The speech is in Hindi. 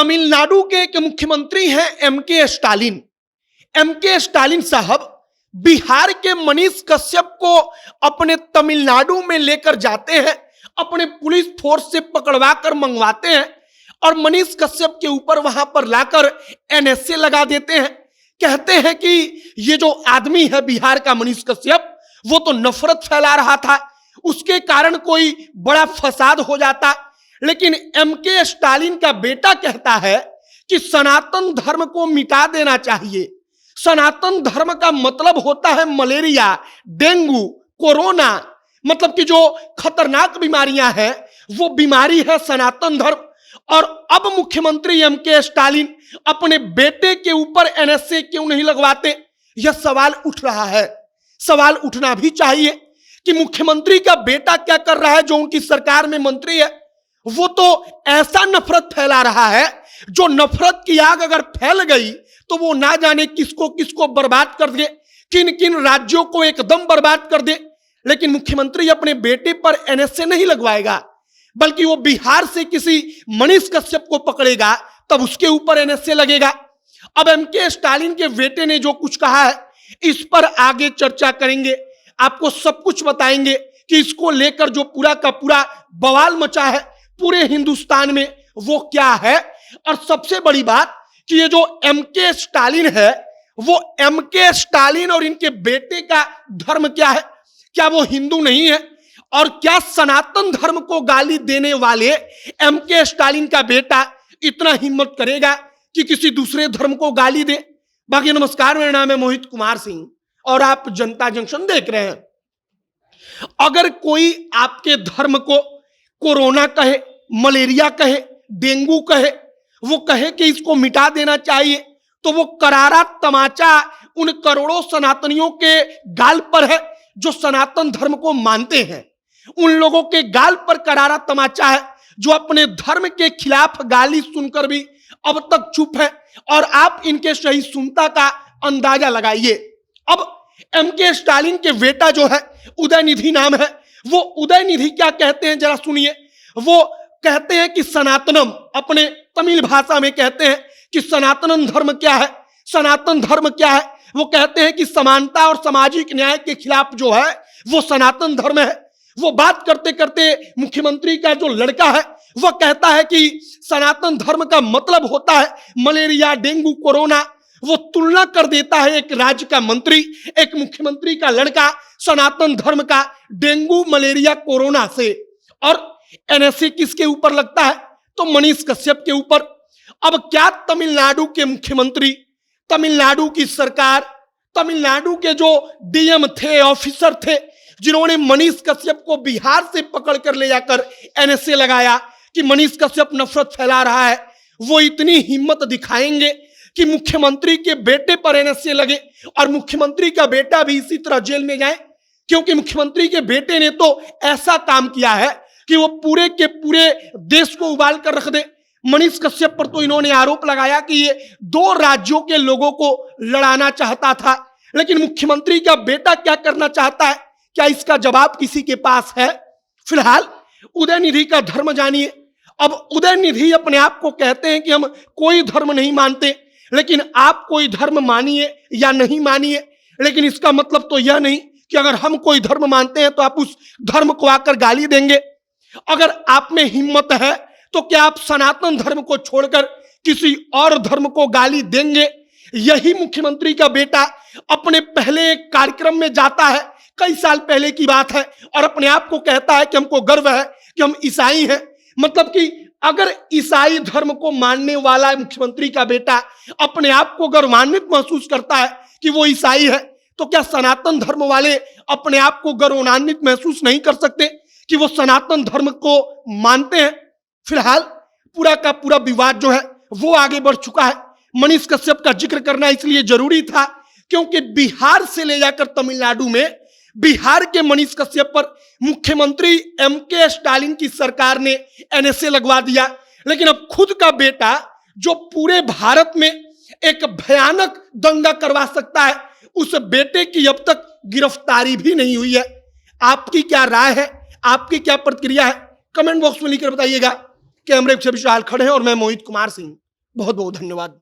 तमिलनाडु के एक मुख्यमंत्री हैं एमके स्टालिन। एमके स्टालिन साहब बिहार के मनीष कश्यप को अपने तमिलनाडु में लेकर जाते हैं, अपने पुलिस फोर्स से पकड़वा कर मंगवाते हैं और मनीष कश्यप के ऊपर वहां पर लाकर एनएसए लगा देते हैं। कहते हैं कि ये जो आदमी है बिहार का मनीष कश्यप, वो तो नफरत फैला रहा था, उसके कारण कोई बड़ा फसाद हो जाता। लेकिन एमके स्टालिन का बेटा कहता है कि सनातन धर्म को मिटा देना चाहिए। सनातन धर्म का मतलब होता है मलेरिया, डेंगू, कोरोना, मतलब कि जो खतरनाक बीमारियां हैं वो बीमारी है सनातन धर्म। और अब मुख्यमंत्री एमके स्टालिन अपने बेटे के ऊपर एनएसए क्यों नहीं लगवाते, यह सवाल उठ रहा है। सवाल उठना भी चाहिए कि मुख्यमंत्री का बेटा क्या कर रहा है, जो उनकी सरकार में मंत्री है। वो तो ऐसा नफरत फैला रहा है, जो नफरत की आग अगर फैल गई तो वो ना जाने किसको किसको बर्बाद कर दे, किन किन राज्यों को एकदम बर्बाद कर दे। लेकिन मुख्यमंत्री अपने बेटे पर एनएसए नहीं लगवाएगा, बल्कि वो बिहार से किसी मनीष कश्यप को पकड़ेगा, तब उसके ऊपर एनएसए लगेगा। अब एमके स्टालिन के बेटे ने जो कुछ कहा है, इस पर आगे चर्चा करेंगे, आपको सब कुछ बताएंगे कि इसको लेकर जो पूरा का पूरा बवाल मचा है पूरे हिंदुस्तान में वो क्या है। और सबसे बड़ी बात कि ये जो एमके स्टालिन है, वो एमके स्टालिन और इनके बेटे का धर्म क्या है, क्या वो हिंदू नहीं है? और क्या सनातन धर्म को गाली देने वाले एमके स्टालिन का बेटा इतना हिम्मत करेगा कि किसी दूसरे धर्म को गाली दे? बाकी नमस्कार, मेरा नाम है मोहित कुमार सिंह और आप जनता जंक्शन देख रहे हैं। अगर कोई आपके धर्म को कोरोना कहे, मलेरिया कहे, डेंगू कहे, वो कहे कि इसको मिटा देना चाहिए, तो वो करारा तमाचा उन करोड़ों सनातनियों के गाल पर है जो सनातन धर्म को मानते हैं। उन लोगों के गाल पर करारा तमाचा है जो अपने धर्म के खिलाफ गाली सुनकर भी अब तक चुप है। और आप इनके सहिष्णुता का अंदाजा लगाइए। अब एमके स्टालिन के बेटा जो है, उदयनिधि नाम है, वो उदयनिधि क्या कहते हैं जरा सुनिए। वो कहते हैं कि सनातनम, अपने तमिल भाषा में कहते हैं कि सनातन धर्म क्या है, सनातन धर्म क्या है। वो कहते हैं कि समानता और सामाजिक न्याय के खिलाफ जो है वो सनातन धर्म है। वो बात करते करते मुख्यमंत्री का जो लड़का है वह कहता है कि सनातन धर्म का मतलब होता है मलेरिया, डेंगू, कोरोना। वो तुलना कर देता है एक राज्य का मंत्री, एक मुख्यमंत्री का लड़का सनातन धर्म का डेंगू, मलेरिया, कोरोना से। और एनएसए किसके ऊपर लगता है? तो मनीष कश्यप के ऊपर। अब क्या तमिलनाडु के मुख्यमंत्री, तमिलनाडु की सरकार, तमिलनाडु के जो डीएम थे, ऑफिसर थे, जिन्होंने मनीष कश्यप को बिहार से पकड़ कर ले जाकर एनएसए लगाया कि मनीष कश्यप नफरत फैला रहा है, वो इतनी हिम्मत दिखाएंगे कि मुख्यमंत्री के बेटे पर एनएसए लगे और मुख्यमंत्री का बेटा भी इसी तरह जेल में जाए? क्योंकि मुख्यमंत्री के बेटे ने तो ऐसा काम किया है कि वो पूरे के पूरे देश को उबाल कर रख दे। मनीष कश्यप पर तो इन्होंने आरोप लगाया कि ये 2 राज्यों के लोगों को लड़ाना चाहता था। लेकिन मुख्यमंत्री का बेटा क्या करना चाहता है, क्या इसका जवाब किसी के पास है? फिलहाल उदयनिधि का धर्म जानिए। अब उदयनिधि अपने आप को कहते हैं कि हम कोई धर्म नहीं मानते, लेकिन आप कोई धर्म मानिए या नहीं मानिए, लेकिन इसका मतलब तो यह नहीं कि अगर हम कोई धर्म मानते हैं तो आप उस धर्म को आकर गाली देंगे। अगर आप में हिम्मत है तो क्या आप सनातन धर्म को छोड़कर किसी और धर्म को गाली देंगे? यही मुख्यमंत्री का बेटा अपने पहले एक कार्यक्रम में जाता है, कई साल पहले की बात है, और अपने आप को कहता है कि हमको गर्व है कि हम ईसाई हैं। मतलब कि अगर ईसाई धर्म को मानने वाला मुख्यमंत्री का बेटा अपने आप को गौरवान्वित महसूस करता है कि वो ईसाई है, तो क्या सनातन धर्म वाले अपने आप को गौरवान्वित महसूस नहीं कर सकते कि वो सनातन धर्म को मानते हैं? फिलहाल पूरा का पूरा विवाद जो है वो आगे बढ़ चुका है। मनीष कश्यप का जिक्र करना इसलिए जरूरी था क्योंकि बिहार से ले जाकर तमिलनाडु में बिहार के मनीष कश्यप पर मुख्यमंत्री एमके स्टालिन की सरकार ने एनएसए लगवा दिया। लेकिन अब खुद का बेटा जो पूरे भारत में एक भयानक दंगा करवा सकता है, उस बेटे की अब तक गिरफ्तारी भी नहीं हुई है। आपकी क्या राय है, आपकी क्या प्रतिक्रिया है, कमेंट बॉक्स में लिखकर बताइएगा। कैमरे से विशाल खड़े हैं और मैं मोहित कुमार सिंह। बहुत बहुत धन्यवाद।